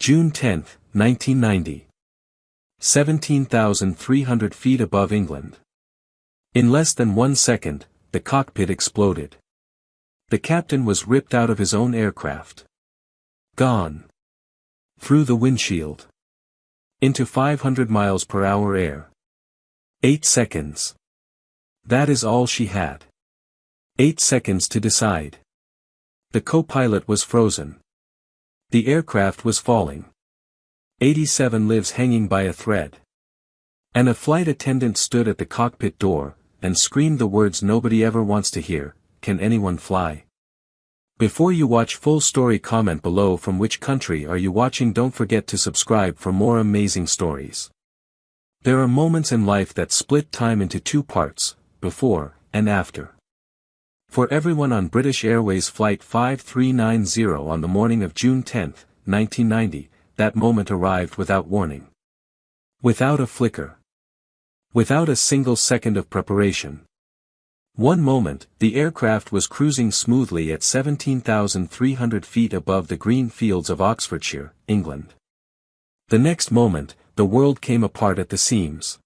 June 10, 1990. 17,300 feet above England. In less than 1 second, the cockpit exploded. The captain was ripped out of his own aircraft. Gone. Through the windshield. Into 500 miles per hour air. 8 seconds. That is all she had. 8 seconds to decide. The co-pilot was frozen. The aircraft was falling. 87 lives hanging by a thread. And a flight attendant stood at the cockpit door, and screamed the words nobody ever wants to hear, "Can anyone fly?" Before you watch full story, comment below from which country are you watching. Don't forget to subscribe for more amazing stories. There are moments in life that split time into 2 parts, before and after. For everyone on British Airways Flight 5390 on the morning of June 10, 1990, that moment arrived without warning. Without a flicker. Without a single second of preparation. One moment, the aircraft was cruising smoothly at 17,300 feet above the green fields of Oxfordshire, England. The next moment, the world came apart at the seams.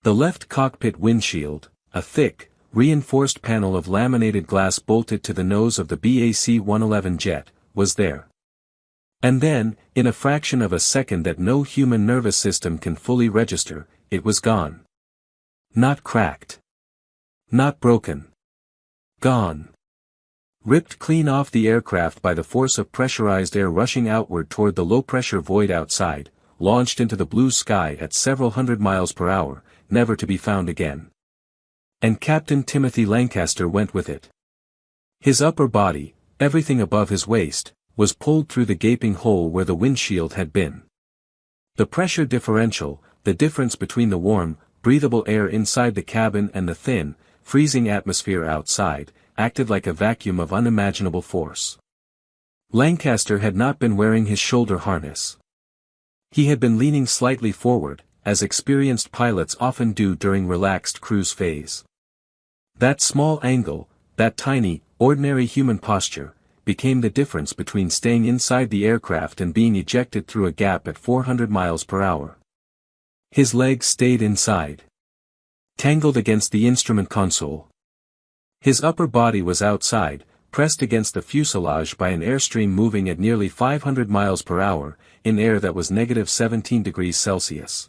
The left cockpit windshield, a thick, reinforced panel of laminated glass bolted to the nose of the BAC-111 jet, was there. And then, in a fraction of a second that no human nervous system can fully register, it was gone. Not cracked. Not broken. Gone. Ripped clean off the aircraft by the force of pressurized air rushing outward toward the low-pressure void outside, launched into the blue sky at several hundred miles per hour, never to be found again. And Captain Timothy Lancaster went with it. His upper body, everything above his waist, was pulled through the gaping hole where the windshield had been. The pressure differential, the difference between the warm, breathable air inside the cabin and the thin, freezing atmosphere outside, acted like a vacuum of unimaginable force. Lancaster had not been wearing his shoulder harness. He had been leaning slightly forward, as experienced pilots often do during relaxed cruise phase. That small angle, that tiny, ordinary human posture, became the difference between staying inside the aircraft and being ejected through a gap at 400 miles per hour. His legs stayed inside. Tangled against the instrument console. His upper body was outside, pressed against the fuselage by an airstream moving at nearly 500 miles per hour, in air that was -17 degrees Celsius.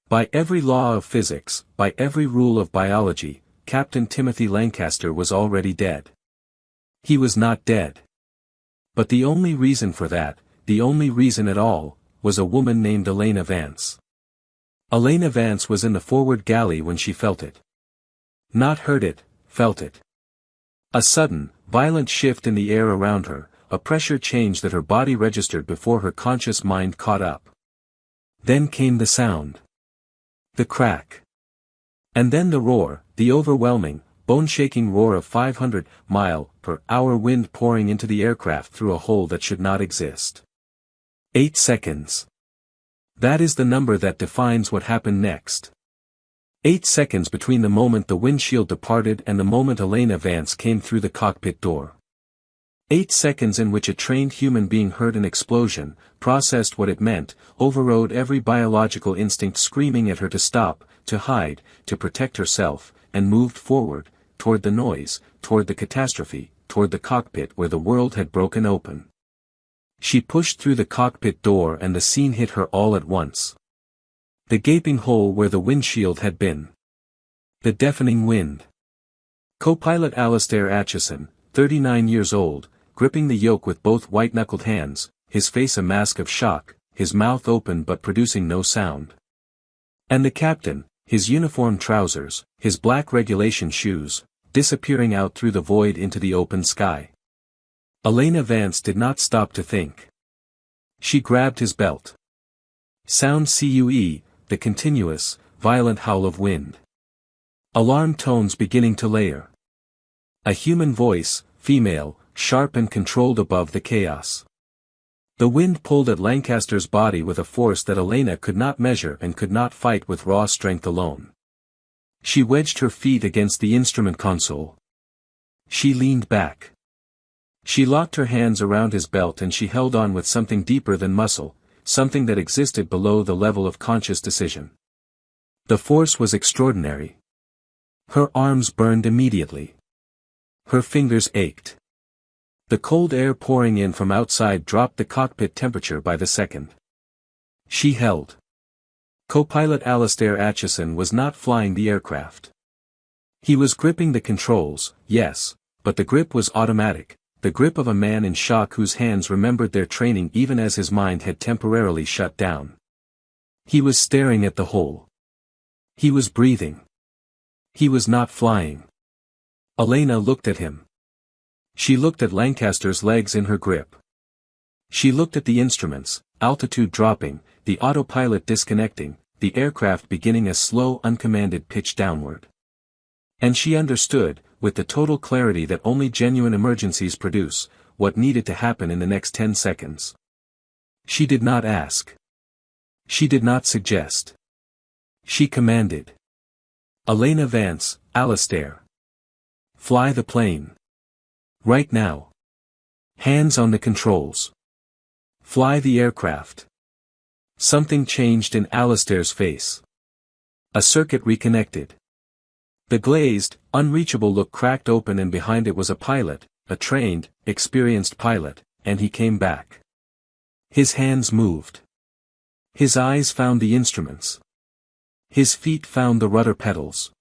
By every law of physics, by every rule of biology, Captain Timothy Lancaster was already dead. He was not dead. But the only reason for that, the only reason at all, was a woman named Elena Vance. Elena Vance was in the forward galley when she felt it. Not heard it, felt it. A sudden, violent shift in the air around her, a pressure change that her body registered before her conscious mind caught up. Then came the sound. The crack. And then the roar, the overwhelming, bone-shaking roar of 500-mile-per-hour wind pouring into the aircraft through a hole that should not exist. 8 seconds. That is the number that defines what happened next. 8 seconds between the moment the windshield departed and the moment Elena Vance came through the cockpit door. 8 seconds in which a trained human being heard an explosion, processed what it meant, overrode every biological instinct screaming at her to stop, to hide, to protect herself, and moved forward, toward the noise, toward the catastrophe, toward the cockpit where the world had broken open. She pushed through the cockpit door and the scene hit her all at once. The gaping hole where the windshield had been. The deafening wind. Co-pilot Alastair Acheson, 39 years old, gripping the yoke with both white-knuckled hands, his face a mask of shock, his mouth open but producing no sound. And the captain, his uniform trousers, his black regulation shoes, disappearing out through the void into the open sky. Elena Vance did not stop to think. She grabbed his belt. Sound CUE, the continuous, violent howl of wind. Alarm tones beginning to layer. A human voice, female, sharp and controlled above the chaos. The wind pulled at Lancaster's body with a force that Elena could not measure and could not fight with raw strength alone. She wedged her feet against the instrument console. She leaned back. She locked her hands around his belt and she held on with something deeper than muscle, something that existed below the level of conscious decision. The force was extraordinary. Her arms burned immediately. Her fingers ached. The cold air pouring in from outside dropped the cockpit temperature by the second. She held. Co-pilot Alastair Acheson was not flying the aircraft. He was gripping the controls, yes, but the grip was automatic, the grip of a man in shock whose hands remembered their training even as his mind had temporarily shut down. He was staring at the hole. He was breathing. He was not flying. Elena looked at him. She looked at Lancaster's legs in her grip. She looked at the instruments, altitude dropping, the autopilot disconnecting, the aircraft beginning a slow uncommanded pitch downward. And she understood, with the total clarity that only genuine emergencies produce, what needed to happen in the next 10 seconds. She did not ask. She did not suggest. She commanded. Elena Vance, Alastair. Fly the plane. Right now. Hands on the controls. Fly the aircraft. Something changed in Alastair's face. A circuit reconnected. The glazed, unreachable look cracked open and behind it was a pilot, a trained, experienced pilot, and he came back. His hands moved. His eyes found the instruments. His feet found the rudder pedals.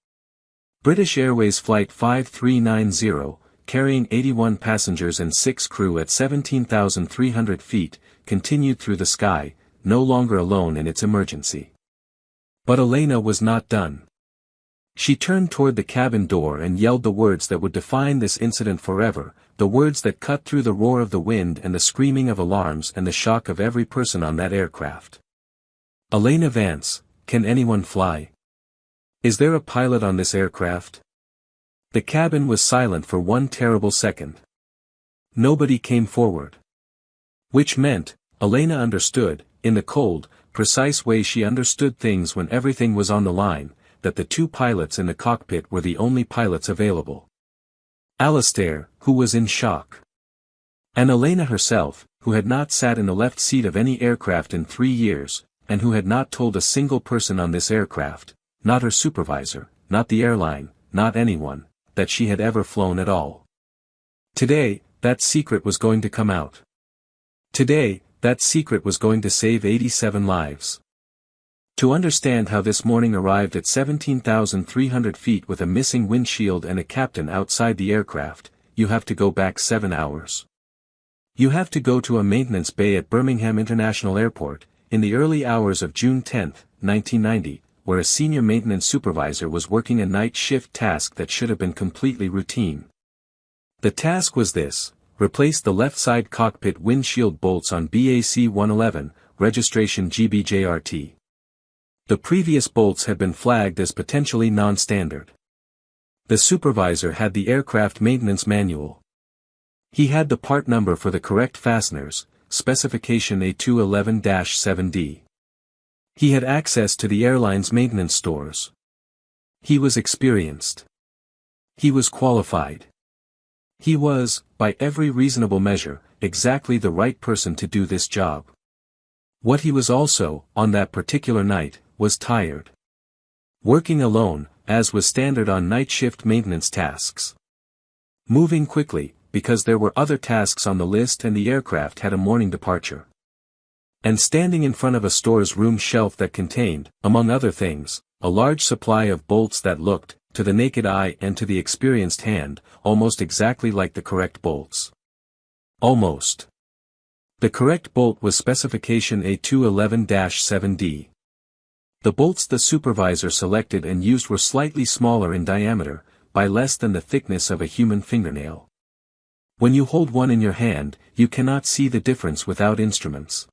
British Airways Flight 5390, carrying 81 passengers and 6 crew at 17,300 feet, continued through the sky, no longer alone in its emergency. But Elena was not done. She turned toward the cabin door and yelled the words that would define this incident forever, the words that cut through the roar of the wind and the screaming of alarms and the shock of every person on that aircraft. Elena Vance, can anyone fly? Is there a pilot on this aircraft? The cabin was silent for one terrible second. Nobody came forward. Which meant, Elena understood, in the cold, precise way she understood things when everything was on the line, that the two pilots in the cockpit were the only pilots available. Alastair, who was in shock. And Elena herself, who had not sat in the left seat of any aircraft in 3 years, and who had not told a single person on this aircraft, not her supervisor, not the airline, not anyone, that she had ever flown at all. Today, that secret was going to come out. Today, that secret was going to save 87 lives. To understand how this morning arrived at 17,300 feet with a missing windshield and a captain outside the aircraft, you have to go back 7 hours. You have to go to a maintenance bay at Birmingham International Airport, in the early hours of June 10, 1990, where a senior maintenance supervisor was working a night shift task that should have been completely routine. The task was this: replace the left side cockpit windshield bolts on BAC 111, registration GBJRT. The previous bolts had been flagged as potentially non-standard. The supervisor had the aircraft maintenance manual. He had the part number for the correct fasteners, specification A211-7D. He had access to the airline's maintenance stores. He was experienced. He was qualified. He was, by every reasonable measure, exactly the right person to do this job. What he was also, on that particular night, was tired. Working alone, as was standard on night shift maintenance tasks. Moving quickly, because there were other tasks on the list and the aircraft had a morning departure. And standing in front of a store's room shelf that contained, among other things, a large supply of bolts that looked, to the naked eye and to the experienced hand, almost exactly like the correct bolts. Almost. The correct bolt was specification A211-7D. The bolts the supervisor selected and used were slightly smaller in diameter, by less than the thickness of a human fingernail. When you hold one in your hand, you cannot see the difference without instruments.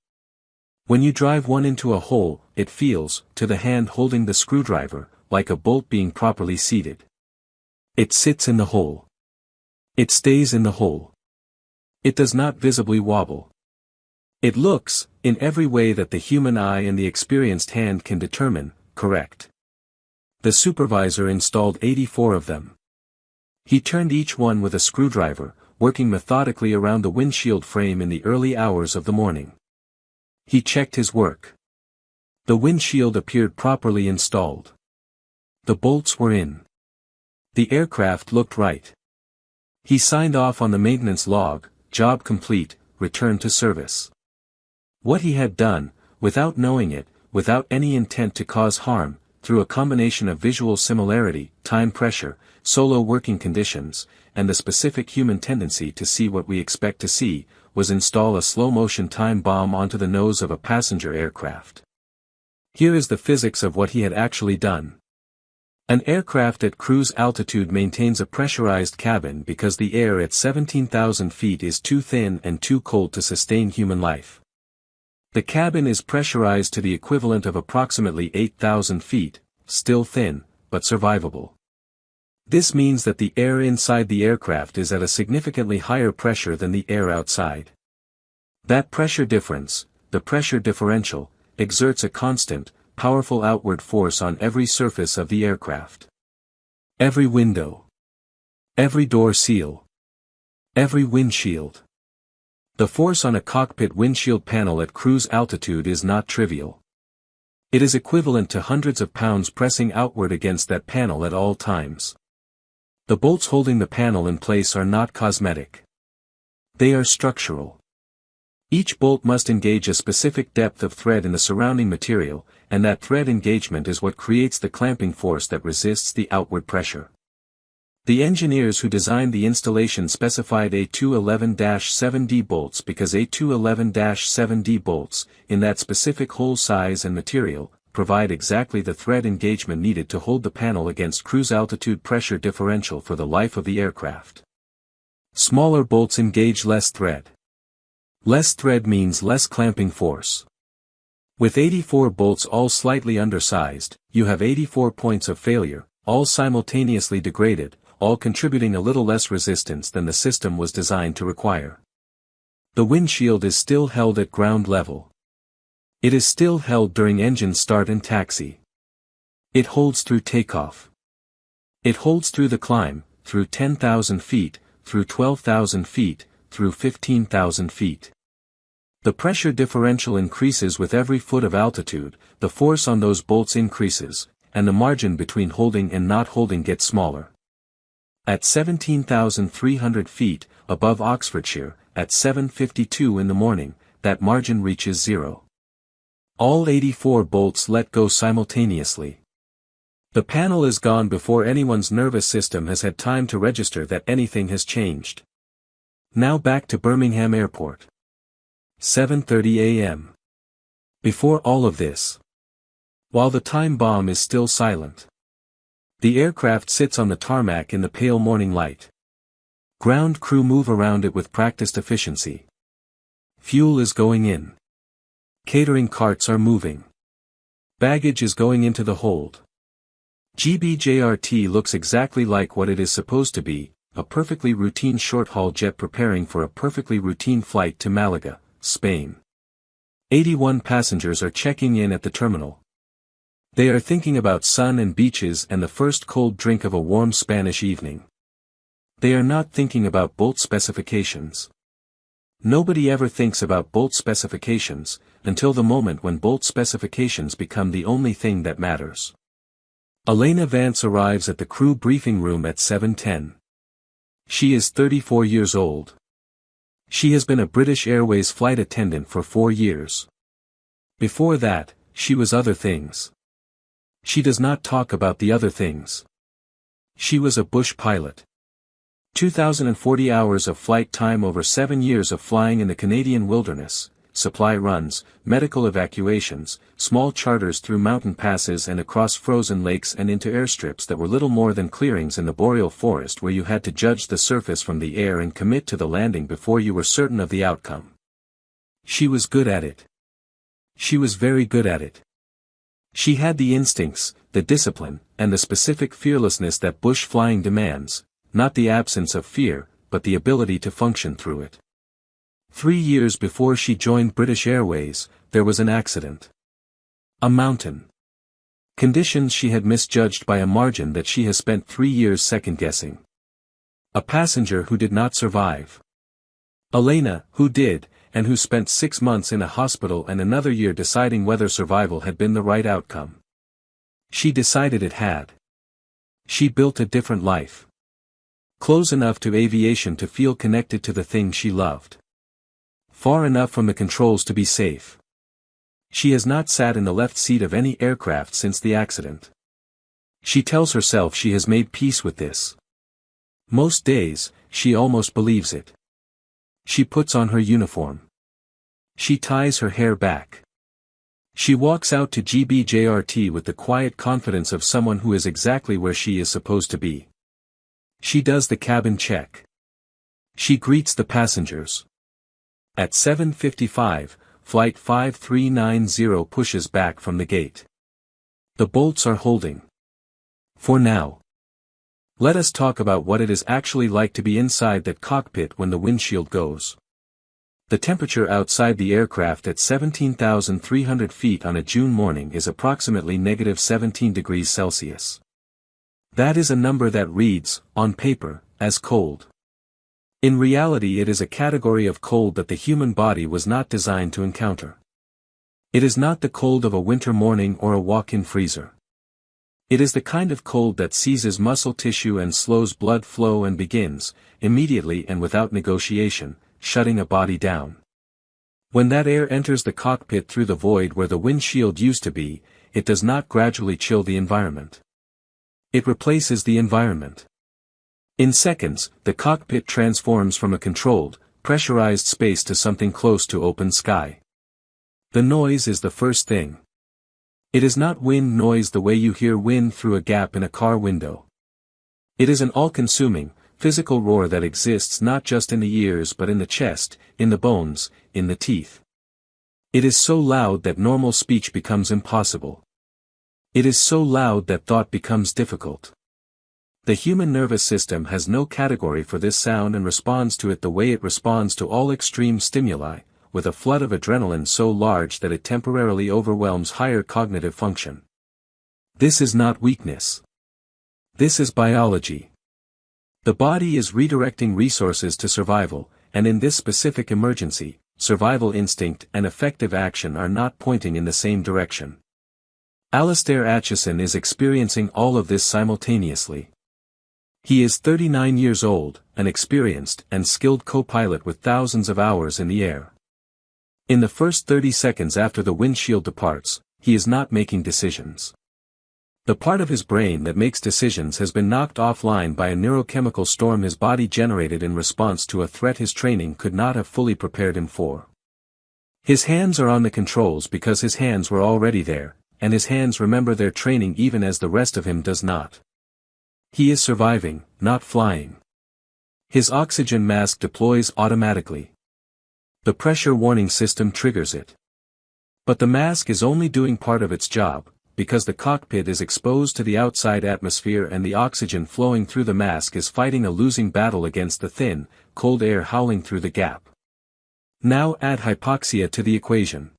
When you drive one into a hole, it feels, to the hand holding the screwdriver, like a bolt being properly seated. It sits in the hole. It stays in the hole. It does not visibly wobble. It looks, in every way that the human eye and the experienced hand can determine, correct. The supervisor installed 84 of them. He turned each one with a screwdriver, working methodically around the windshield frame in the early hours of the morning. He checked his work. The windshield appeared properly installed. The bolts were in. The aircraft looked right. He signed off on the maintenance log, job complete, return to service. What he had done, without knowing it, without any intent to cause harm, through a combination of visual similarity, time pressure, solo working conditions, and the specific human tendency to see what we expect to see, was install a slow-motion time bomb onto the nose of a passenger aircraft. Here is the physics of what he had actually done. An aircraft at cruise altitude maintains a pressurized cabin because the air at 17,000 feet is too thin and too cold to sustain human life. The cabin is pressurized to the equivalent of approximately 8,000 feet, still thin, but survivable. This means that the air inside the aircraft is at a significantly higher pressure than the air outside. That pressure difference, the pressure differential, exerts a constant, powerful outward force on every surface of the aircraft. Every window. Every door seal. Every windshield. The force on a cockpit windshield panel at cruise altitude is not trivial. It is equivalent to hundreds of pounds pressing outward against that panel at all times. The bolts holding the panel in place are not cosmetic. They are structural. Each bolt must engage a specific depth of thread in the surrounding material, and that thread engagement is what creates the clamping force that resists the outward pressure. The engineers who designed the installation specified A211-7D bolts because A211-7D bolts, in that specific hole size and material, provide exactly the thread engagement needed to hold the panel against cruise altitude pressure differential for the life of the aircraft. Smaller bolts engage less thread. Less thread means less clamping force. With 84 bolts all slightly undersized, you have 84 points of failure, all simultaneously degraded, all contributing a little less resistance than the system was designed to require. The windshield is still held at ground level. It is still held during engine start and taxi. It holds through takeoff. It holds through the climb, through 10,000 feet, through 12,000 feet, through 15,000 feet. The pressure differential increases with every foot of altitude, the force on those bolts increases, and the margin between holding and not holding gets smaller. At 17,300 feet, above Oxfordshire, at 7:52 in the morning, that margin reaches zero. All 84 bolts let go simultaneously. The panel is gone before anyone's nervous system has had time to register that anything has changed. Now back to Birmingham Airport. 7:30 a.m. Before all of this. While the time bomb is still silent. The aircraft sits on the tarmac in the pale morning light. Ground crew move around it with practiced efficiency. Fuel is going in. Catering carts are moving. Baggage is going into the hold. GBJRT looks exactly like what it is supposed to be, a perfectly routine short-haul jet preparing for a perfectly routine flight to Malaga, Spain. 81 passengers are checking in at the terminal. They are thinking about sun and beaches and the first cold drink of a warm Spanish evening. They are not thinking about bolt specifications. Nobody ever thinks about bolt specifications, until the moment when bolt specifications become the only thing that matters. Elena Vance arrives at the crew briefing room at 7:10. She is 34 years old. She has been a British Airways flight attendant for 4 years. Before that, she was other things. She does not talk about the other things. She was a bush pilot. 2,040 hours of flight time over 7 years of flying in the Canadian wilderness, supply runs, medical evacuations, small charters through mountain passes and across frozen lakes and into airstrips that were little more than clearings in the boreal forest where you had to judge the surface from the air and commit to the landing before you were certain of the outcome. She was good at it. She was very good at it. She had the instincts, the discipline, and the specific fearlessness that bush flying demands, not the absence of fear, but the ability to function through it. 3 years before she joined British Airways, there was an accident. A mountain. Conditions she had misjudged by a margin that she has spent 3 years second-guessing. A passenger who did not survive. Elena, who did, and who spent 6 months in a hospital and another year deciding whether survival had been the right outcome. She decided it had. She built a different life. Close enough to aviation to feel connected to the thing she loved. Far enough from the controls to be safe. She has not sat in the left seat of any aircraft since the accident. She tells herself she has made peace with this. Most days, she almost believes it. She puts on her uniform. She ties her hair back. She walks out to GBJRT with the quiet confidence of someone who is exactly where she is supposed to be. She does the cabin check. She greets the passengers. At 7:55, Flight 5390 pushes back from the gate. The bolts are holding. For now. Let us talk about what it is actually like to be inside that cockpit when the windshield goes. The temperature outside the aircraft at 17,300 feet on a June morning is approximately -17 degrees Celsius. That is a number that reads, on paper, as cold. In reality it is a category of cold that the human body was not designed to encounter. It is not the cold of a winter morning or a walk-in freezer. It is the kind of cold that seizes muscle tissue and slows blood flow and begins, immediately and without negotiation, shutting a body down. When that air enters the cockpit through the void where the windshield used to be, it does not gradually chill the environment. It replaces the environment. In seconds, the cockpit transforms from a controlled, pressurized space to something close to open sky. The noise is the first thing. It is not wind noise the way you hear wind through a gap in a car window. It is an all-consuming, physical roar that exists not just in the ears but in the chest, in the bones, in the teeth. It is so loud that normal speech becomes impossible. It is so loud that thought becomes difficult. The human nervous system has no category for this sound and responds to it the way it responds to all extreme stimuli, with a flood of adrenaline so large that it temporarily overwhelms higher cognitive function. This is not weakness. This is biology. The body is redirecting resources to survival, and in this specific emergency, survival instinct and effective action are not pointing in the same direction. Alastair Aitchison is experiencing all of this simultaneously. He is 39 years old, an experienced and skilled co-pilot with thousands of hours in the air. In the first 30 seconds after the windshield departs, he is not making decisions. The part of his brain that makes decisions has been knocked offline by a neurochemical storm his body generated in response to a threat his training could not have fully prepared him for. His hands are on the controls because his hands were already there, and his hands remember their training even as the rest of him does not. He is surviving, not flying. His oxygen mask deploys automatically. The pressure warning system triggers it. But the mask is only doing part of its job, because the cockpit is exposed to the outside atmosphere and the oxygen flowing through the mask is fighting a losing battle against the thin, cold air howling through the gap. Now add hypoxia to the equation.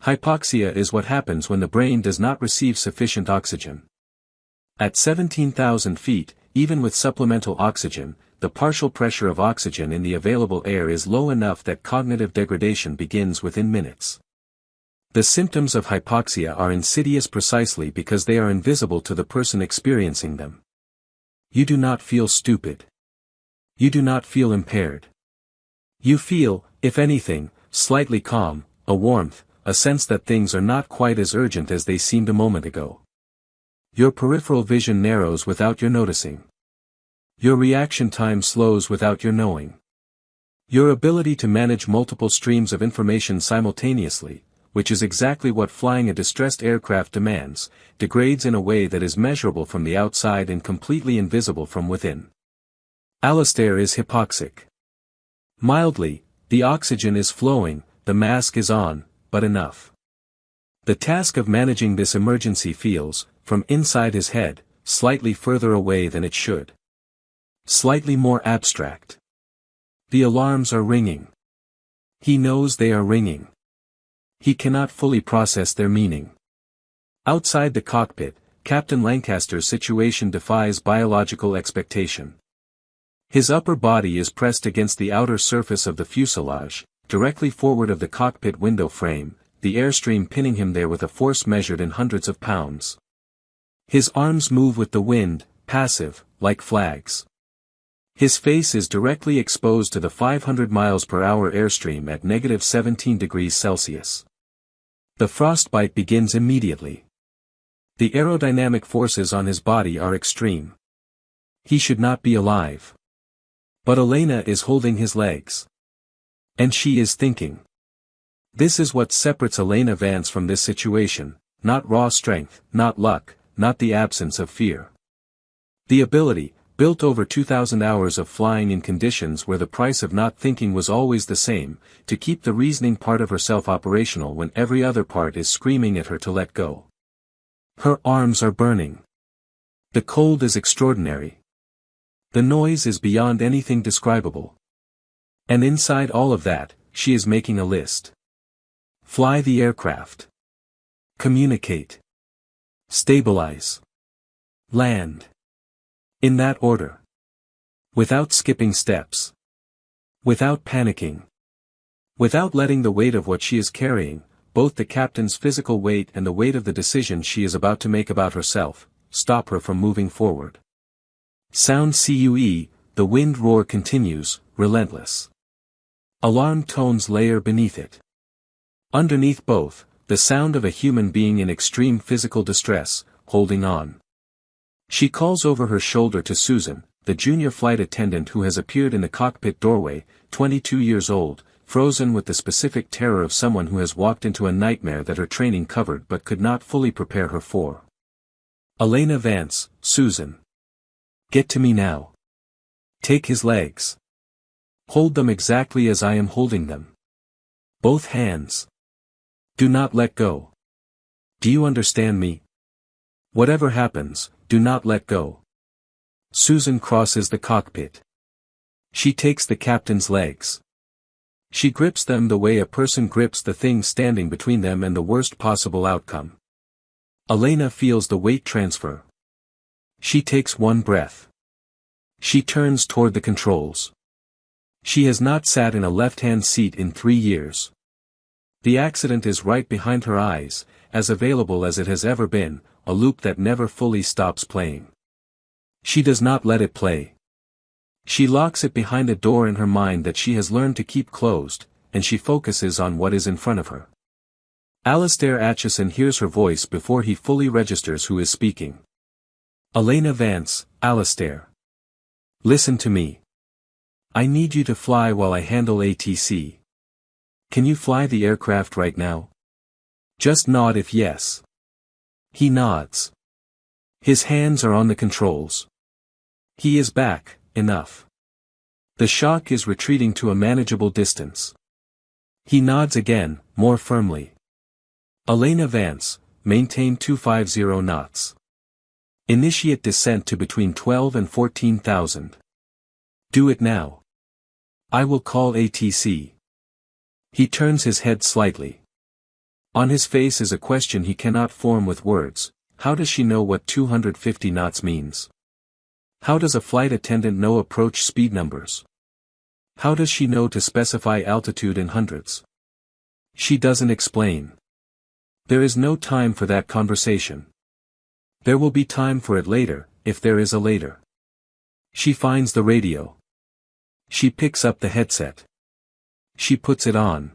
Hypoxia is what happens when the brain does not receive sufficient oxygen. At 17,000 feet, even with supplemental oxygen, the partial pressure of oxygen in the available air is low enough that cognitive degradation begins within minutes. The symptoms of hypoxia are insidious precisely because they are invisible to the person experiencing them. You do not feel stupid. You do not feel impaired. You feel, if anything, slightly calm, a warmth, a sense that things are not quite as urgent as they seemed a moment ago. Your peripheral vision narrows without your noticing. Your reaction time slows without your knowing. Your ability to manage multiple streams of information simultaneously, which is exactly what flying a distressed aircraft demands, degrades in a way that is measurable from the outside and completely invisible from within. Alastair is hypoxic. Mildly, the oxygen is flowing, the mask is on, but enough. The task of managing this emergency feels, from inside his head, slightly further away than it should. Slightly more abstract. The alarms are ringing. He knows they are ringing. He cannot fully process their meaning. Outside the cockpit, Captain Lancaster's situation defies biological expectation. His upper body is pressed against the outer surface of the fuselage, directly forward of the cockpit window frame, the airstream pinning him there with a force measured in hundreds of pounds. His arms move with the wind, passive, like flags. His face is directly exposed to the 500 miles per hour airstream at -17 degrees Celsius. The frostbite begins immediately. The aerodynamic forces on his body are extreme. He should not be alive. But Elena is holding his legs. And she is thinking. This is what separates Elena Vance from this situation, not raw strength, not luck, not the absence of fear. The ability, built over 2,000 hours of flying in conditions where the price of not thinking was always the same, to keep the reasoning part of herself operational when every other part is screaming at her to let go. Her arms are burning. The cold is extraordinary. The noise is beyond anything describable. And inside all of that, she is making a list. Fly the aircraft. Communicate. Stabilize. Land. In that order. Without skipping steps. Without panicking. Without letting the weight of what she is carrying, both the captain's physical weight and the weight of the decision she is about to make about herself, stop her from moving forward. Sound CUE, the wind roar continues, relentless. Alarm tones layer beneath it. Underneath both, the sound of a human being in extreme physical distress, holding on. She calls over her shoulder to Susan, the junior flight attendant who has appeared in the cockpit doorway, 22 years old, frozen with the specific terror of someone who has walked into a nightmare that her training covered but could not fully prepare her for. Elena Vance, Susan. Get to me now. Take his legs. Hold them exactly as I am holding them. Both hands. Do not let go. Do you understand me? Whatever happens, do not let go. Susan crosses the cockpit. She takes the captain's legs. She grips them the way a person grips the thing standing between them and the worst possible outcome. Elena feels the weight transfer. She takes one breath. She turns toward the controls. She has not sat in a left-hand seat in 3 years. The accident is right behind her eyes, as available as it has ever been, a loop that never fully stops playing. She does not let it play. She locks it behind a door in her mind that she has learned to keep closed, and she focuses on what is in front of her. Alistair Atchison hears her voice before he fully registers who is speaking. Elena Vance, Alistair. Listen to me. I need you to fly while I handle ATC. Can you fly the aircraft right now? Just nod if yes. He nods. His hands are on the controls. He is back, enough. The shock is retreating to a manageable distance. He nods again, more firmly. Elena Vance, maintain 250 knots. Initiate descent to between 12 and 14,000. Do it now. I will call ATC. He turns his head slightly. On his face is a question he cannot form with words. How does she know what 250 knots means? How does a flight attendant know approach speed numbers? How does she know to specify altitude in hundreds? She doesn't explain. There is no time for that conversation. There will be time for it later, if there is a later. She finds the radio. She picks up the headset. She puts it on.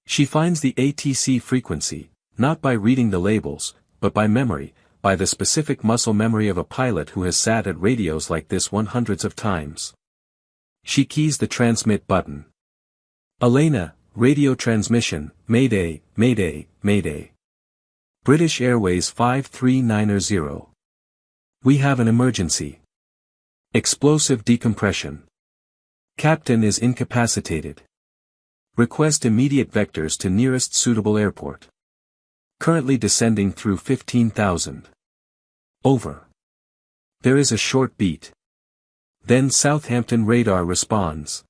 She finds the ATC frequency, not by reading the labels, but by memory, by the specific muscle memory of a pilot who has sat at radios like this hundreds of times. She keys the transmit button. Elena, radio transmission, Mayday, Mayday, Mayday. British Airways 53900. We have an emergency. Explosive decompression. Captain is incapacitated. Request immediate vectors to nearest suitable airport. Currently descending through 15,000. Over. There is a short beat. Then Southampton radar responds.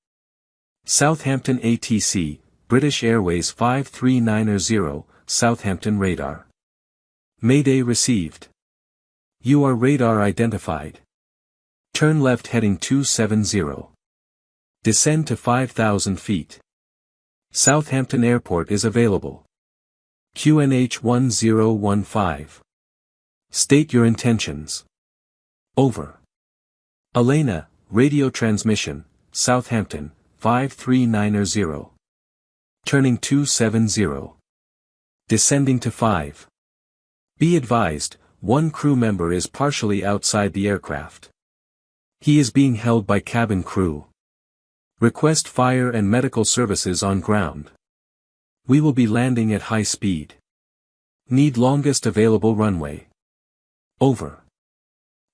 Southampton ATC, British Airways 53900, Southampton radar. Mayday received. You are radar identified. Turn left heading 270. Descend to 5,000 feet. Southampton Airport is available. QNH 1015. State your intentions. Over. Elena, radio transmission, Southampton, 5390. Turning 270. Descending to 5. Be advised, one crew member is partially outside the aircraft. He is being held by cabin crew. Request fire and medical services on ground. We will be landing at high speed. Need longest available runway. Over.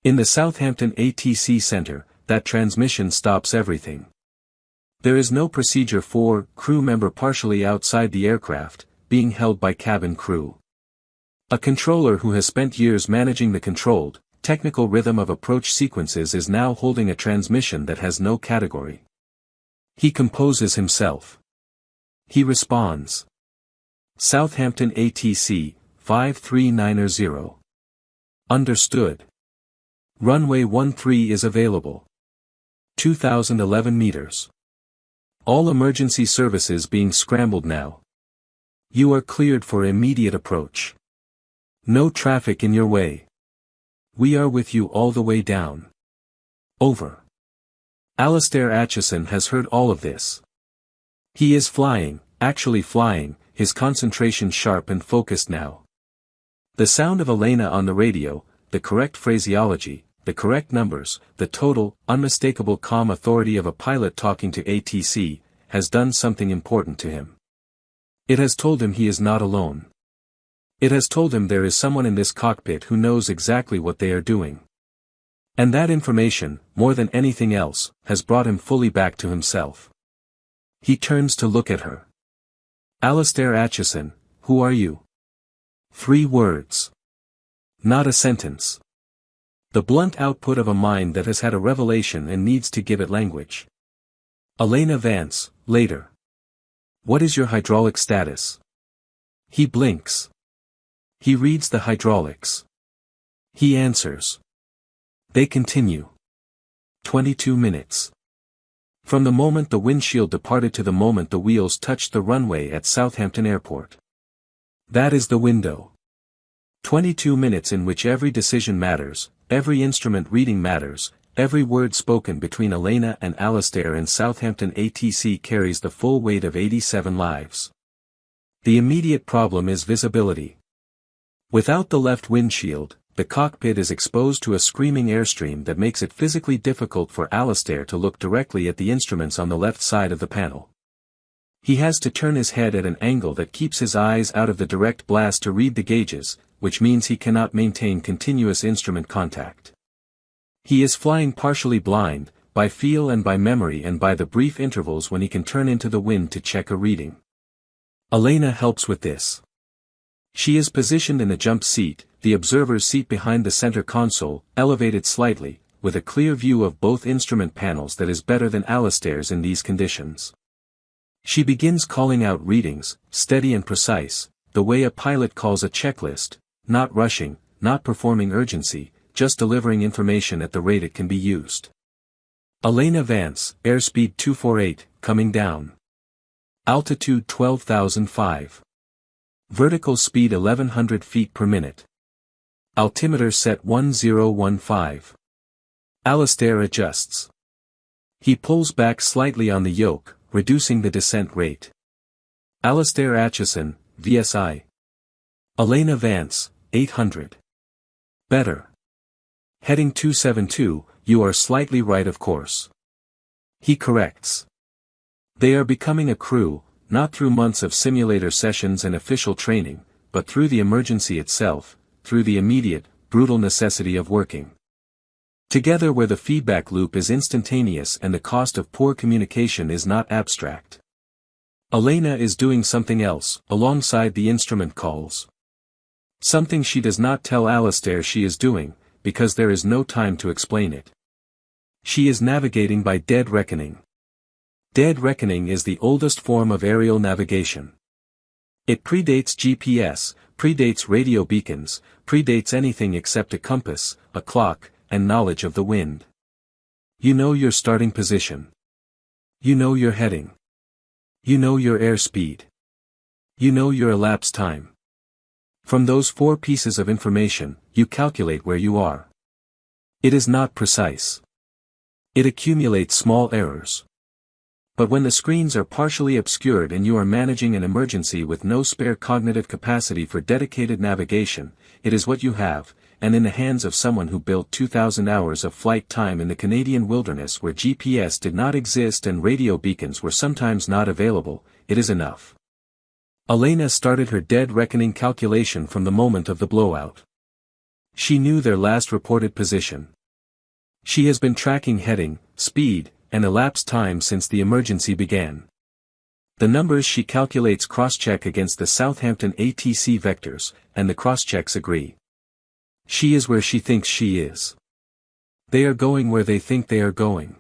In the Southampton ATC Center, that transmission stops everything. There is no procedure for crew member partially outside the aircraft, being held by cabin crew. A controller who has spent years managing the controlled, technical rhythm of approach sequences is now holding a transmission that has no category. He composes himself. He responds. Southampton ATC, 5390. Understood. Runway 13 is available. 2011 meters. All emergency services being scrambled now. You are cleared for immediate approach. No traffic in your way. We are with you all the way down. Over. Alastair Acheson has heard all of this. He is flying, actually flying, his concentration sharp and focused now. The sound of Elena on the radio, the correct phraseology, the correct numbers, the total, unmistakable calm authority of a pilot talking to ATC, has done something important to him. It has told him he is not alone. It has told him there is someone in this cockpit who knows exactly what they are doing. And that information, more than anything else, has brought him fully back to himself. He turns to look at her. Alastair Acheson, who are you? 3 words. Not a sentence. The blunt output of a mind that has had a revelation and needs to give it language. Elena Vance, later. What is your hydraulic status? He blinks. He reads the hydraulics. He answers. They continue. 22 minutes. From the moment the windshield departed to the moment the wheels touched the runway at Southampton Airport. That is the window. 22 minutes in which every decision matters, every instrument reading matters, every word spoken between Elena and Alastair in Southampton ATC carries the full weight of 87 lives. The immediate problem is visibility. Without the left windshield, the cockpit is exposed to a screaming airstream that makes it physically difficult for Alastair to look directly at the instruments on the left side of the panel. He has to turn his head at an angle that keeps his eyes out of the direct blast to read the gauges, which means he cannot maintain continuous instrument contact. He is flying partially blind, by feel and by memory and by the brief intervals when he can turn into the wind to check a reading. Elena helps with this. She is positioned in the jump seat, the observer's seat behind the center console, elevated slightly, with a clear view of both instrument panels that is better than Alastair's in these conditions. She begins calling out readings, steady and precise, the way a pilot calls a checklist, not rushing, not performing urgency, just delivering information at the rate it can be used. Elena Vance, airspeed 248, coming down. Altitude 12,005. Vertical speed 1100 feet per minute. Altimeter set 1015. Alastair adjusts. He pulls back slightly on the yoke, reducing the descent rate. Alastair Acheson, VSI. Elena Vance, 800. Better. Heading 272, you are slightly right of course. He corrects. They are becoming a crew, not through months of simulator sessions and official training, but through the emergency itself, through the immediate, brutal necessity of working together where the feedback loop is instantaneous and the cost of poor communication is not abstract. Elena is doing something else, alongside the instrument calls. Something she does not tell Alastair she is doing, because there is no time to explain it. She is navigating by dead reckoning. Dead reckoning is the oldest form of aerial navigation. It predates GPS, predates radio beacons, predates anything except a compass, a clock, and knowledge of the wind. You know your starting position. You know your heading. You know your airspeed. You know your elapsed time. From those 4 pieces of information, you calculate where you are. It is not precise. It accumulates small errors. But when the screens are partially obscured and you are managing an emergency with no spare cognitive capacity for dedicated navigation, it is what you have, and in the hands of someone who built 2,000 hours of flight time in the Canadian wilderness where GPS did not exist and radio beacons were sometimes not available, it is enough. Elena started her dead reckoning calculation from the moment of the blowout. She knew their last reported position. She has been tracking heading, speed, and elapsed time since the emergency began. The numbers she calculates cross-check against the Southampton ATC vectors, and the cross-checks agree. She is where she thinks she is. They are going where they think they are going.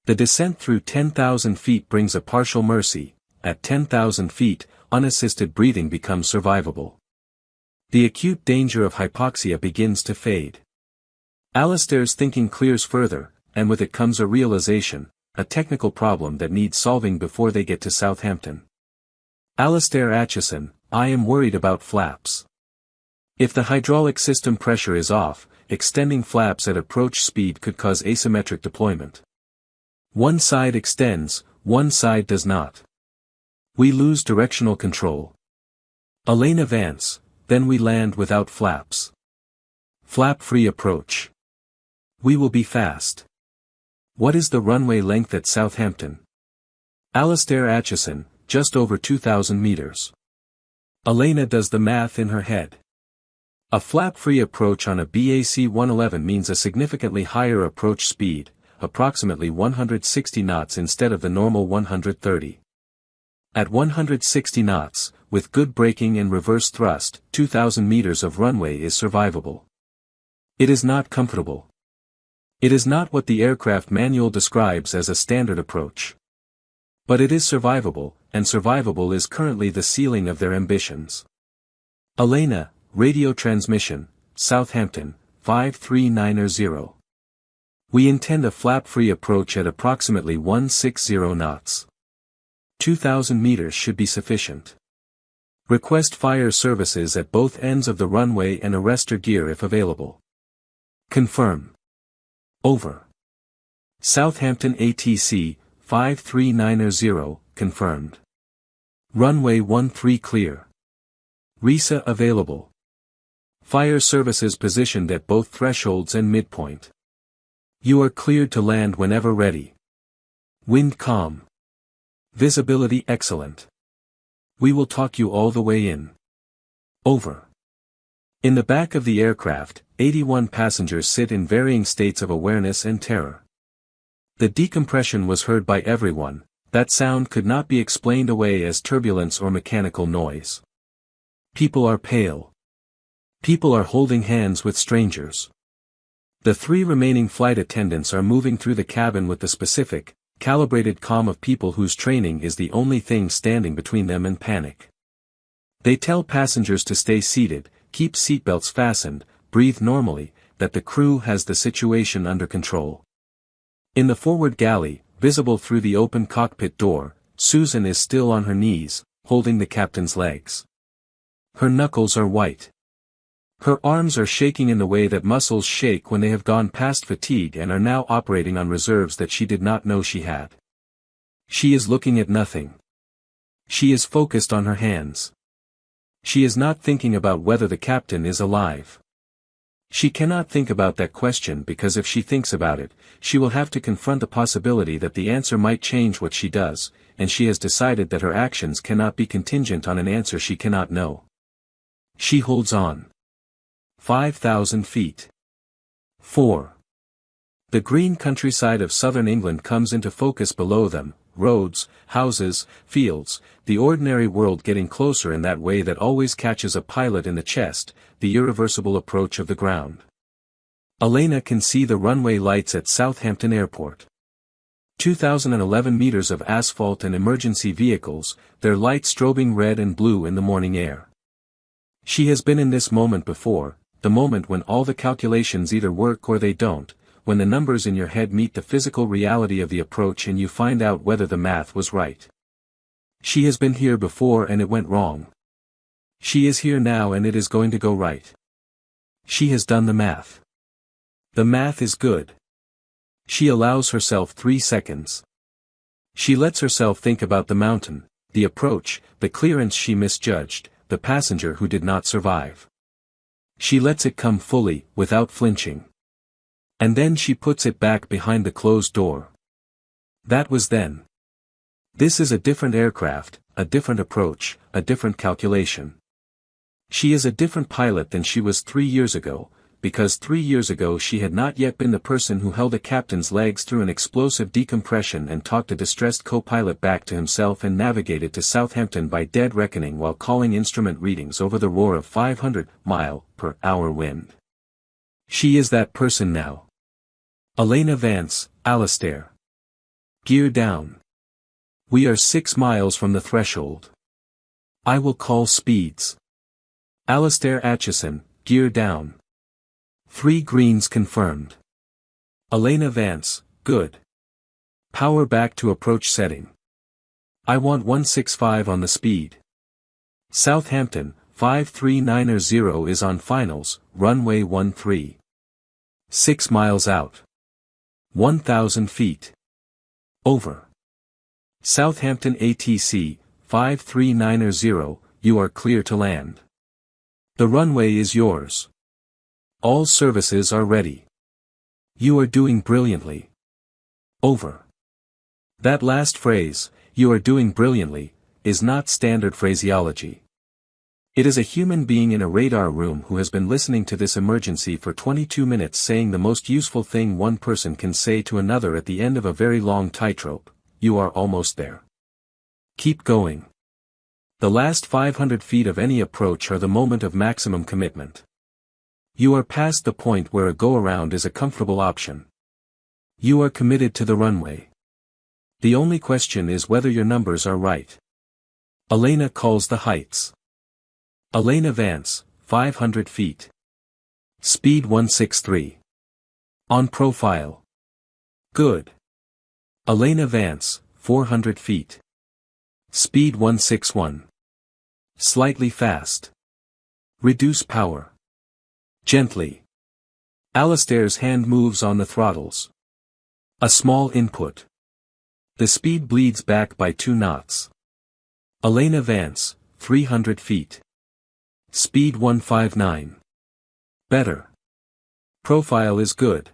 The descent through 10,000 feet brings a partial mercy. At 10,000 feet, unassisted breathing becomes survivable. The acute danger of hypoxia begins to fade. Alistair's thinking clears further, and with it comes a realization, a technical problem that needs solving before they get to Southampton. Alistair Acheson, I am worried about flaps. If the hydraulic system pressure is off, extending flaps at approach speed could cause asymmetric deployment. One side extends, one side does not. We lose directional control. Elena Vance, then we land without flaps. Flap-free approach. We will be fast. What is the runway length at Southampton? Alistair Acheson, just over 2,000 meters. Elena does the math in her head. A flap-free approach on a BAC 111 means a significantly higher approach speed, approximately 160 knots instead of the normal 130. At 160 knots, with good braking and reverse thrust, 2,000 meters of runway is survivable. It is not comfortable. It is not what the aircraft manual describes as a standard approach. But it is survivable, and survivable is currently the ceiling of their ambitions. Elena, radio transmission, Southampton, 53900. We intend a flap-free approach at approximately 160 knots. 2,000 meters should be sufficient. Request fire services at both ends of the runway and arrestor gear if available. Confirm. Over. Southampton ATC, 53900, confirmed. Runway 13 clear. RESA available. Fire services positioned at both thresholds and midpoint. You are cleared to land whenever ready. Wind calm. Visibility excellent. We will talk you all the way in. Over. In the back of the aircraft, 81 passengers sit in varying states of awareness and terror. The decompression was heard by everyone. That sound could not be explained away as turbulence or mechanical noise. People are pale. People are holding hands with strangers. The 3 remaining flight attendants are moving through the cabin with the specific, calibrated calm of people whose training is the only thing standing between them and panic. They tell passengers to stay seated, keep seatbelts fastened, breathe normally, that the crew has the situation under control. In the forward galley, visible through the open cockpit door, Susan is still on her knees, holding the captain's legs. Her knuckles are white. Her arms are shaking in the way that muscles shake when they have gone past fatigue and are now operating on reserves that she did not know she had. She is looking at nothing. She is focused on her hands. She is not thinking about whether the captain is alive. She cannot think about that question because if she thinks about it, she will have to confront the possibility that the answer might change what she does, and she has decided that her actions cannot be contingent on an answer she cannot know. She holds on. 5,000 feet. 4. The green countryside of southern England comes into focus below them, roads, houses, fields, the ordinary world getting closer in that way that always catches a pilot in the chest, the irreversible approach of the ground. Elena can see the runway lights at Southampton Airport. 2,011 meters of asphalt and emergency vehicles, their lights strobing red and blue in the morning air. She has been in this moment before, the moment when all the calculations either work or they don't, when the numbers in your head meet the physical reality of the approach and you find out whether the math was right. She has been here before and it went wrong. She is here now and it is going to go right. She has done the math. The math is good. She allows herself 3 seconds. She lets herself think about the mountain, the approach, the clearance she misjudged, the passenger who did not survive. She lets it come fully, without flinching. And then she puts it back behind the closed door. That was then. This is a different aircraft, a different approach, a different calculation. She is a different pilot than she was 3 years ago, because 3 years ago she had not yet been the person who held a captain's legs through an explosive decompression and talked a distressed co-pilot back to himself and navigated to Southampton by dead reckoning while calling instrument readings over the roar of 500-mile-per-hour wind. She is that person now. Elena Vance, Alastair. Gear down. We are 6 miles from the threshold. I will call speeds. Alastair Atchison, gear down. 3 greens confirmed. Elena Vance, good. Power back to approach setting. I want 165 on the speed. Southampton, 539er is on finals, runway 13. 6 miles out. 1,000 feet. Over. Southampton ATC, 539er, you are clear to land. The runway is yours. All services are ready. You are doing brilliantly. Over. That last phrase, you are doing brilliantly, is not standard phraseology. It is a human being in a radar room who has been listening to this emergency for 22 minutes saying the most useful thing one person can say to another at the end of a very long tightrope: you are almost there. Keep going. The last 500 feet of any approach are the moment of maximum commitment. You are past the point where a go-around is a comfortable option. You are committed to the runway. The only question is whether your numbers are right. Elena calls the heights. Elena Vance, 500 feet. Speed 163. On profile. Good. Elena Vance, 400 feet. Speed 161. Slightly fast. Reduce power. Gently. Alastair's hand moves on the throttles. A small input. The speed bleeds back by 2 knots. Elena Vance, 300 feet. Speed 159. Better. Profile is good.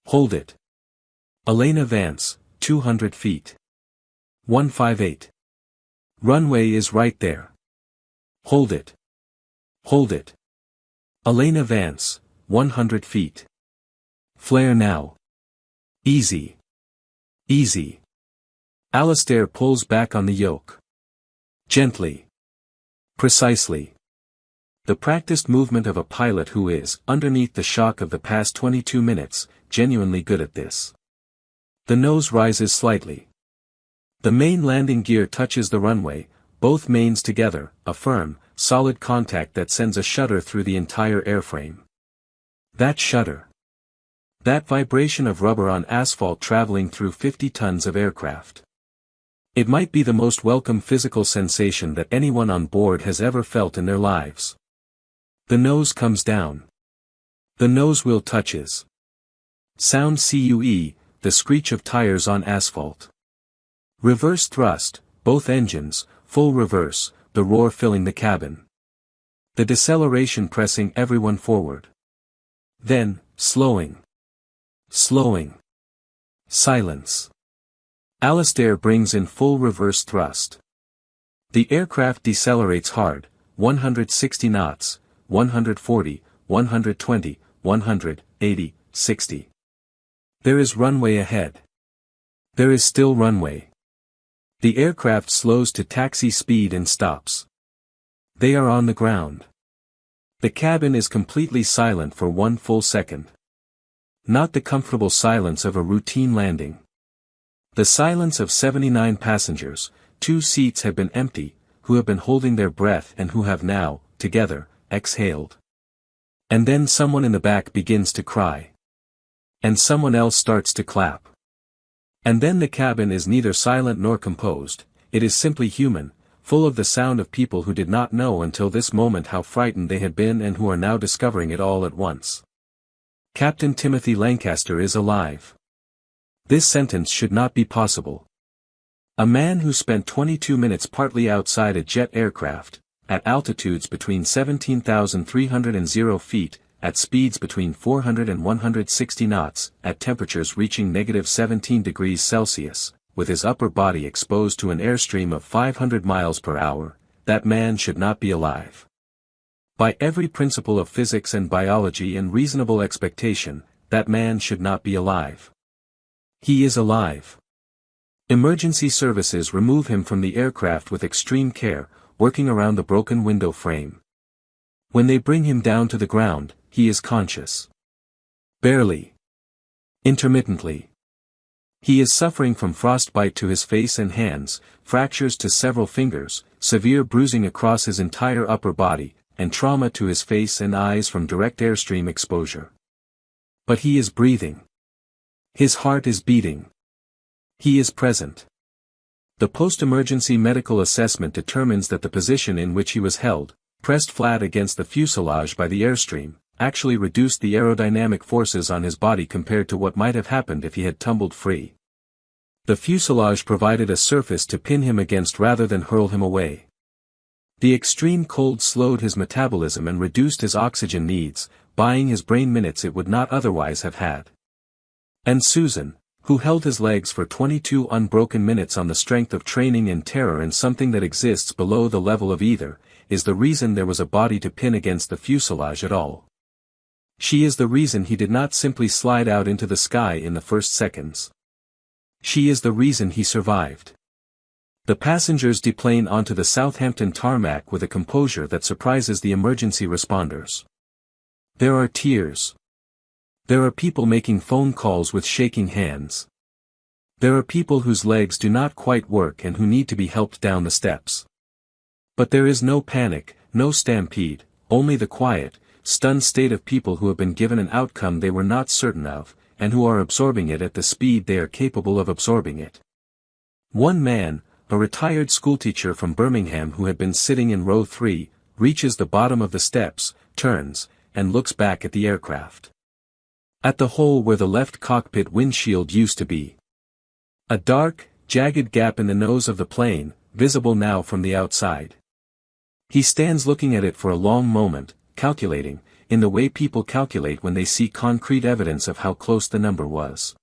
Hold it. Elena Vance, 200 feet. 158. Runway is right there. Hold it. Hold it. Elena Vance, 100 feet. Flare now. Easy. Easy. Alastair pulls back on the yoke. Gently. Precisely. The practiced movement of a pilot who is, underneath the shock of the past 22 minutes, genuinely good at this. The nose rises slightly. The main landing gear touches the runway, both mains together, a firm, solid contact that sends a shudder through the entire airframe. That shudder. That vibration of rubber on asphalt traveling through 50 tons of aircraft. It might be the most welcome physical sensation that anyone on board has ever felt in their lives. The nose comes down. The nose wheel touches. Sound CUE, the screech of tires on asphalt. Reverse thrust, both engines, full reverse, the roar filling the cabin. The deceleration pressing everyone forward. Then, slowing. Slowing. Silence. Alastair brings in full reverse thrust. The aircraft decelerates hard, 160 knots, 140, 120, 180, 60. There is runway ahead. There is still runway. The aircraft slows to taxi speed and stops. They are on the ground. The cabin is completely silent for 1 full second. Not the comfortable silence of a routine landing. The silence of 79 passengers, 2 seats have been empty, who have been holding their breath and who have now, together, exhaled. And then someone in the back begins to cry. And someone else starts to clap. And then the cabin is neither silent nor composed, it is simply human, full of the sound of people who did not know until this moment how frightened they had been and who are now discovering it all at once. Captain Timothy Lancaster is alive. This sentence should not be possible. A man who spent 22 minutes partly outside a jet aircraft, at altitudes between 17,300 and 0 feet, at speeds between 400 and 160 knots, at temperatures reaching -17 degrees Celsius, with his upper body exposed to an airstream of 500 miles per hour, that man should not be alive. By every principle of physics and biology and reasonable expectation, that man should not be alive. He is alive. Emergency services remove him from the aircraft with extreme care, working around the broken window frame. When they bring him down to the ground, he is conscious. Barely. Intermittently. He is suffering from frostbite to his face and hands, fractures to several fingers, severe bruising across his entire upper body, and trauma to his face and eyes from direct airstream exposure. But he is breathing. His heart is beating. He is present. The post-emergency medical assessment determines that the position in which he was held, pressed flat against the fuselage by the airstream, actually reduced the aerodynamic forces on his body compared to what might have happened if he had tumbled free. The fuselage provided a surface to pin him against rather than hurl him away. The extreme cold slowed his metabolism and reduced his oxygen needs, buying his brain minutes it would not otherwise have had. And Susan, who held his legs for 22 unbroken minutes on the strength of training and terror and something that exists below the level of either, is the reason there was a body to pin against the fuselage at all. She is the reason he did not simply slide out into the sky in the first seconds. She is the reason he survived. The passengers deplane onto the Southampton tarmac with a composure that surprises the emergency responders. There are tears. There are people making phone calls with shaking hands. There are people whose legs do not quite work and who need to be helped down the steps. But there is no panic, no stampede, only the quiet, stunned state of people who have been given an outcome they were not certain of, and who are absorbing it at the speed they are capable of absorbing it. One man, a retired schoolteacher from Birmingham who had been sitting in row 3, reaches the bottom of the steps, turns, and looks back at the aircraft. At the hole where the left cockpit windshield used to be. A dark, jagged gap in the nose of the plane, visible now from the outside. He stands looking at it for a long moment, calculating, in the way people calculate when they see concrete evidence of how close the number was.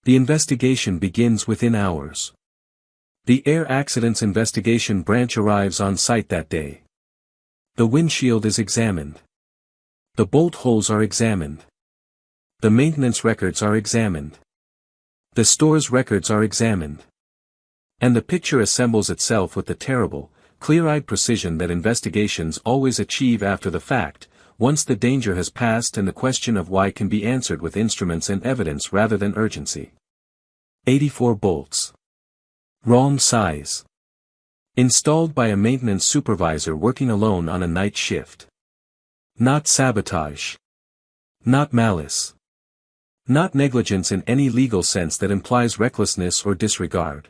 The investigation begins within hours. The Air Accidents Investigation Branch arrives on site that day. The windshield is examined. The bolt holes are examined. The maintenance records are examined. The store's records are examined. And the picture assembles itself with the terrible, clear-eyed precision that investigations always achieve after the fact, once the danger has passed and the question of why can be answered with instruments and evidence rather than urgency. 84 bolts. Wrong size. Installed by a maintenance supervisor working alone on a night shift. Not sabotage. Not malice. Not negligence in any legal sense that implies recklessness or disregard.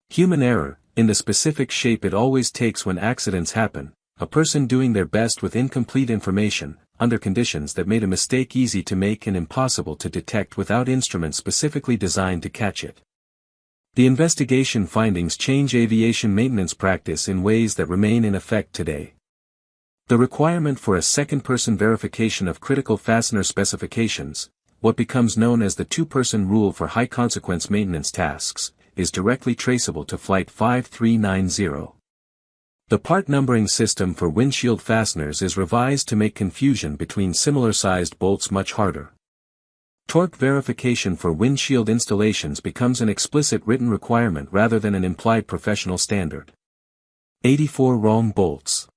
Human error, in the specific shape it always takes when accidents happen, a person doing their best with incomplete information, under conditions that made a mistake easy to make and impossible to detect without instruments specifically designed to catch it. The investigation findings change aviation maintenance practice in ways that remain in effect today. The requirement for a second-person verification of critical fastener specifications, what becomes known as the two-person rule for high-consequence maintenance tasks, is directly traceable to Flight 5390. The part numbering system for windshield fasteners is revised to make confusion between similar-sized bolts much harder. Torque verification for windshield installations becomes an explicit written requirement rather than an implied professional standard. 84 wrong bolts.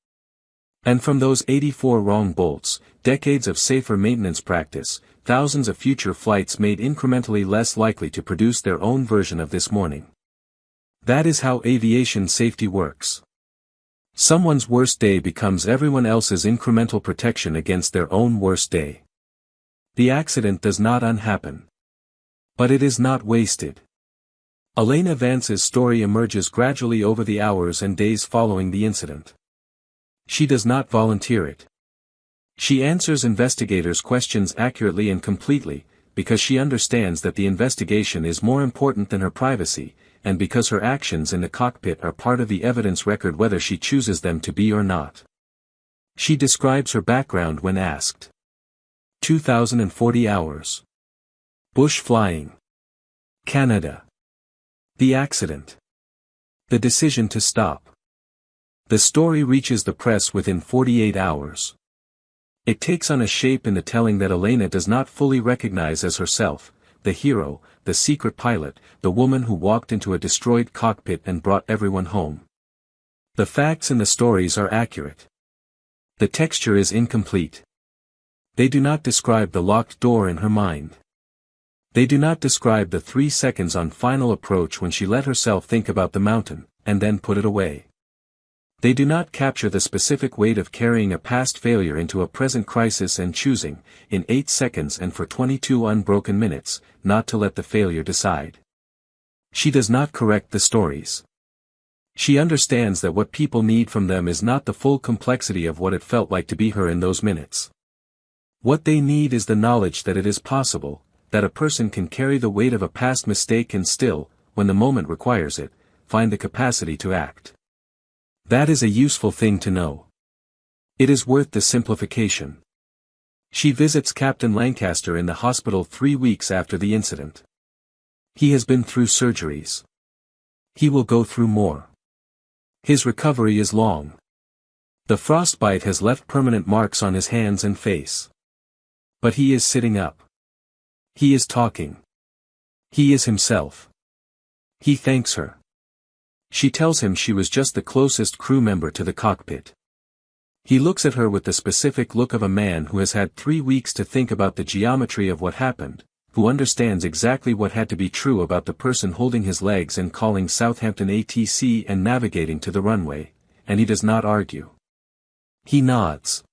And from those 84 wrong bolts, decades of safer maintenance practice, thousands of future flights made incrementally less likely to produce their own version of this morning. That is how aviation safety works. Someone's worst day becomes everyone else's incremental protection against their own worst day. The accident does not unhappen. But it is not wasted. Elena Vance's story emerges gradually over the hours and days following the incident. She does not volunteer it. She answers investigators' questions accurately and completely, because she understands that the investigation is more important than her privacy, and because her actions in the cockpit are part of the evidence record whether she chooses them to be or not. She describes her background when asked. 2040 hours. Bush flying. Canada. The accident. The decision to stop. The story reaches the press within 48 hours. It takes on a shape in the telling that Elena does not fully recognize as herself, the hero, the secret pilot, the woman who walked into a destroyed cockpit and brought everyone home. The facts in the stories are accurate. The texture is incomplete. They do not describe the locked door in her mind. They do not describe the 3 seconds on final approach when she let herself think about the mountain, and then put it away. They do not capture the specific weight of carrying a past failure into a present crisis and choosing, in 8 seconds and for 22 unbroken minutes, not to let the failure decide. She does not correct the stories. She understands that what people need from them is not the full complexity of what it felt like to be her in those minutes. What they need is the knowledge that it is possible, that a person can carry the weight of a past mistake and still, when the moment requires it, find the capacity to act. That is a useful thing to know. It is worth the simplification. She visits Captain Lancaster in the hospital 3 weeks after the incident. He has been through surgeries. He will go through more. His recovery is long. The frostbite has left permanent marks on his hands and face. But he is sitting up. He is talking. He is himself. He thanks her. She tells him she was just the closest crew member to the cockpit. He looks at her with the specific look of a man who has had 3 weeks to think about the geometry of what happened, who understands exactly what had to be true about the person holding his legs and calling Southampton ATC and navigating to the runway, and he does not argue. He nods.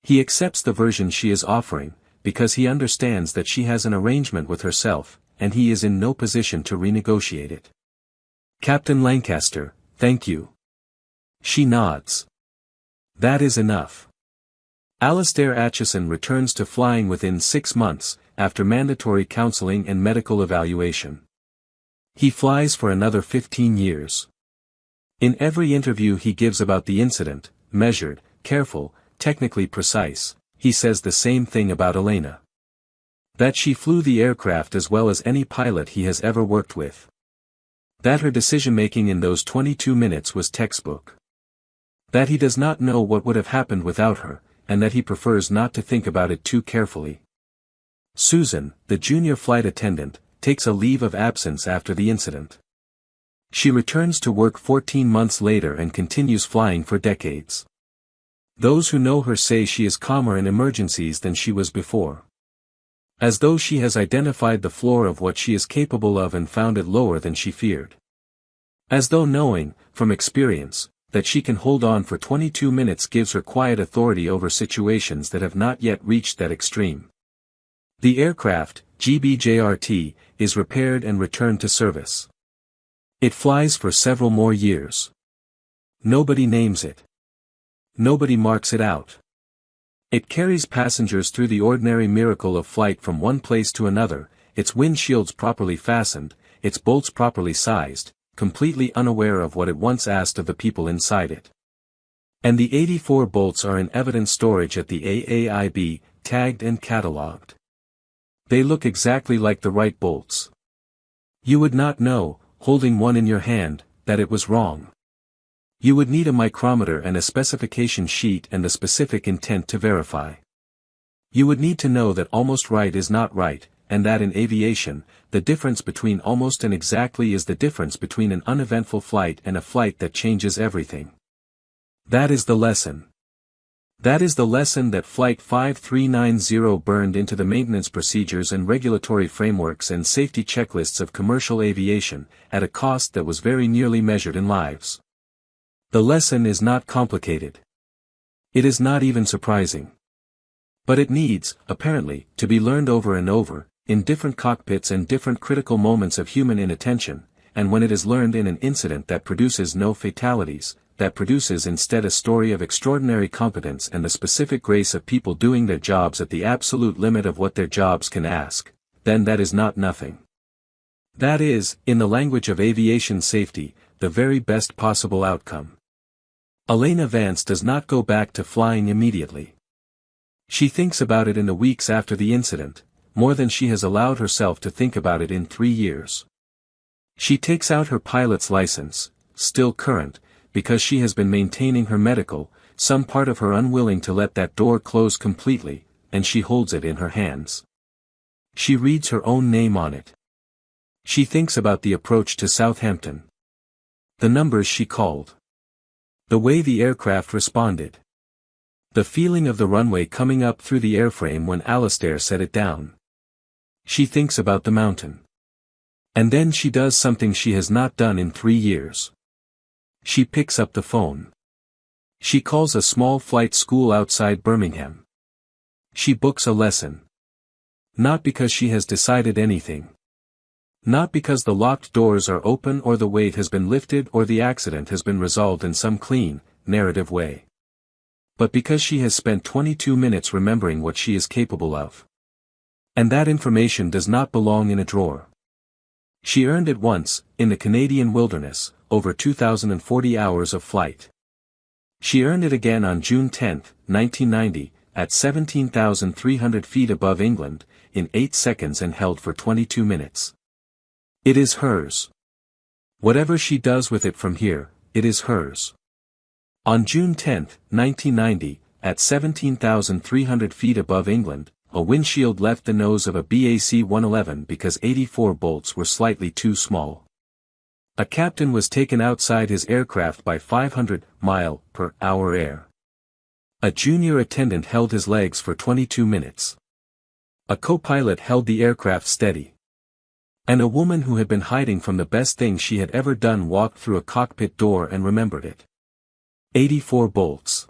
He accepts the version she is offering, because he understands that she has an arrangement with herself, and he is in no position to renegotiate it. Captain Lancaster, thank you. She nods. That is enough. Alastair Acheson returns to flying within 6 months, after mandatory counseling and medical evaluation. He flies for another 15 years. In every interview he gives about the incident, measured, careful, technically precise, he says the same thing about Elena. That she flew the aircraft as well as any pilot he has ever worked with. That her decision-making in those 22 minutes was textbook. That he does not know what would have happened without her, and that he prefers not to think about it too carefully. Susan, the junior flight attendant, takes a leave of absence after the incident. She returns to work 14 months later and continues flying for decades. Those who know her say she is calmer in emergencies than she was before. As though she has identified the floor of what she is capable of and found it lower than she feared. As though knowing, from experience, that she can hold on for 22 minutes gives her quiet authority over situations that have not yet reached that extreme. The aircraft, GBJRT, is repaired and returned to service. It flies for several more years. Nobody names it. Nobody marks it out. It carries passengers through the ordinary miracle of flight from one place to another, its windshields properly fastened, its bolts properly sized, completely unaware of what it once asked of the people inside it. And the 84 bolts are in evidence storage at the AAIB, tagged and catalogued. They look exactly like the right bolts. You would not know, holding one in your hand, that it was wrong. You would need a micrometer and a specification sheet and the specific intent to verify. You would need to know that almost right is not right, and that in aviation, the difference between almost and exactly is the difference between an uneventful flight and a flight that changes everything. That is the lesson. That is the lesson that Flight 5390 burned into the maintenance procedures and regulatory frameworks and safety checklists of commercial aviation, at a cost that was very nearly measured in lives. The lesson is not complicated. It is not even surprising. But it needs, apparently, to be learned over and over, in different cockpits and different critical moments of human inattention, and when it is learned in an incident that produces no fatalities, that produces instead a story of extraordinary competence and the specific grace of people doing their jobs at the absolute limit of what their jobs can ask, then that is not nothing. That is, in the language of aviation safety, the very best possible outcome. Elena Vance does not go back to flying immediately. She thinks about it in the weeks after the incident, more than she has allowed herself to think about it in 3 years. She takes out her pilot's license, still current, because she has been maintaining her medical, some part of her unwilling to let that door close completely, and she holds it in her hands. She reads her own name on it. She thinks about the approach to Southampton. The numbers she called. The way the aircraft responded. The feeling of the runway coming up through the airframe when Alistair set it down. She thinks about the mountain. And then she does something she has not done in 3 years. She picks up the phone. She calls a small flight school outside Birmingham. She books a lesson. Not because she has decided anything. Not because the locked doors are open or the weight has been lifted or the accident has been resolved in some clean, narrative way. But because she has spent 22 minutes remembering what she is capable of. And that information does not belong in a drawer. She earned it once, in the Canadian wilderness, over 2,040 hours of flight. She earned it again on June 10, 1990, at 17,300 feet above England, in 8 seconds and held for 22 minutes. It is hers. Whatever she does with it from here, it is hers. On June 10, 1990, at 17,300 feet above England, a windshield left the nose of a BAC 111 because 84 bolts were slightly too small. A captain was taken outside his aircraft by 500-mile-per-hour air. A junior attendant held his legs for 22 minutes. A co-pilot held the aircraft steady. And a woman who had been hiding from the best thing she had ever done walked through a cockpit door and remembered it. 84 bolts.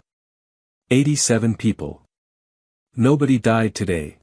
87 people. Nobody died today.